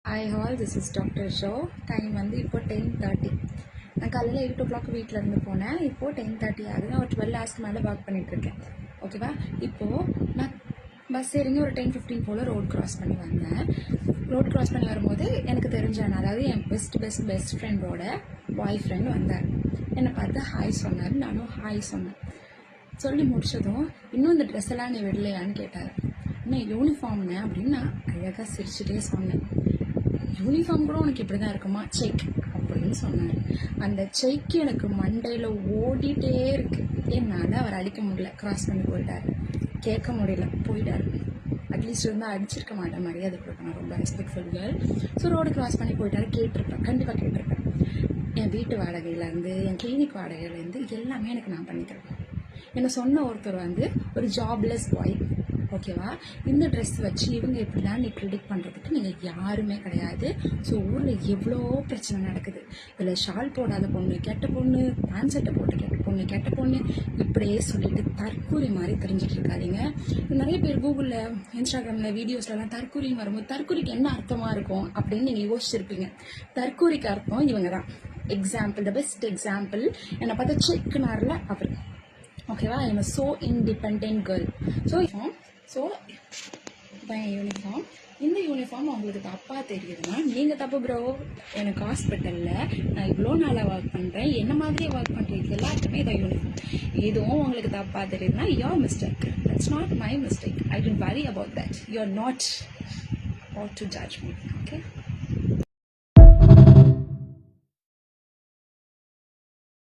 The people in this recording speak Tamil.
Hi all, this is Dr. Joe. Time வந்து இப்போ 10:30. நான் காலையில் 8 o'clock வீட்டிலேருந்து போனேன். இப்போது 10:30 ஆகுது. நான் ஒரு 12 hours மேலே ஒர்க் பண்ணிகிட்ருக்கேன். ஓகேவா? இப்போது நான் பஸ் இறங்கி ஒரு 10:15 போல் ரோட் க்ராஸ் பண்ணி வந்தேன். ரோட் க்ராஸ் பண்ணி வரும்போது எனக்கு தெரிஞ்சான், அதாவது என் பெஸ்ட் ஃப்ரெண்டோட பாய் ஃப்ரெண்ட் வந்தார். என்னை பார்த்து ஹாய் சொன்னார். நானும் ஹாய் சொன்னேன். சொல்லி முடிச்சதும் இன்னும் இந்த ட்ரெஸ் எல்லாம் நீ விடலையான்னு கேட்டார். என்ன யூனிஃபார்ம்னு அப்படின்னு நான் அழகாக சிரிச்சுட்டே சொன்னேன். யூனிஃபார்ம் கூட உனக்கு இப்படி தான் இருக்குமா, செக் அப்படின்னு சொன்னார். அந்த செக் எனக்கு மண்டையில் ஓடிட்டே இருக்கு. என்னால் அவர் அடிக்க முடியல, கிராஸ் பண்ணி போயிட்டார். கேட்க முடியல, போயிட்டார். அட்லீஸ்ட் இருந்தால் அடிச்சிருக்க மாட்டேன், மரியாதை கொடுப்பேன், ரொம்ப respectful girl. So road cross பண்ணி போயிட்டார். கேட்டிருப்பேன், கண்டிப்பாக கேட்டிருப்பேன். என் வீட்டு வாடகையிலேருந்து, என் கிளினிக் வாடகையிலேருந்து எல்லாமே எனக்கு நான் பண்ணிக்கிறேன். என்னை சொன்ன ஒருத்தர் வந்து ஒரு ஜாப்லெஸ் பாய். ஓகேவா? இந்த ட்ரெஸ் வச்சு இவங்க எப்படி தான் நீ ப்ரிடிக்ட் பண்ணுறதுக்கு நீங்கள் யாருமே கிடையாது. ஸோ ஊரில் எவ்வளோ பிரச்சனை நடக்குது. இதில் ஷால் போடாத பொண்ணு கெட்ட பொண்ணு, பேண்ட் சட்டை போட்டு கெட்ட பொண்ணு இப்படியே சொல்லிட்டு தற்கூரி மாதிரி தெரிஞ்சுட்டு இருக்காதீங்க. நிறைய பேர் கூகுளில், இன்ஸ்டாகிராமில், வீடியோஸ்லாம் தற்கூரின்னு வரும்போது தற்கூரிக்கு என்ன அர்த்தமாக இருக்கும் அப்படின்னு நீங்கள் யோசிச்சிருப்பீங்க. தற்கூரிக்கு அர்த்தம் இவங்க தான். எக்ஸாம்பிள், த பெஸ்ட் எக்ஸாம்பிள் என்னை பார்த்தா செக்குனாரில் அவர். ஓகேவா? I am so independent girl. So இதான் என் யூனிஃபார்ம். இந்த யூனிஃபார்ம் உங்களுக்கு தப்பாக தெரியுதுன்னா நீங்கள் தப்பு ப்ரோ. எனக்கு ஹாஸ்பிட்டலில் நான் இவ்வளோ நாளாக ஒர்க் பண்ணுறேன், என்ன மாதிரியே ஒர்க் பண்ணுறது எல்லாருக்குமே இதான் யூனிஃபார்ம். இதுவும் உங்களுக்கு தப்பாக தெரியுதுன்னா your mistake. That's not my mistake. I don't worry about that. You are not out to judge me. Okay?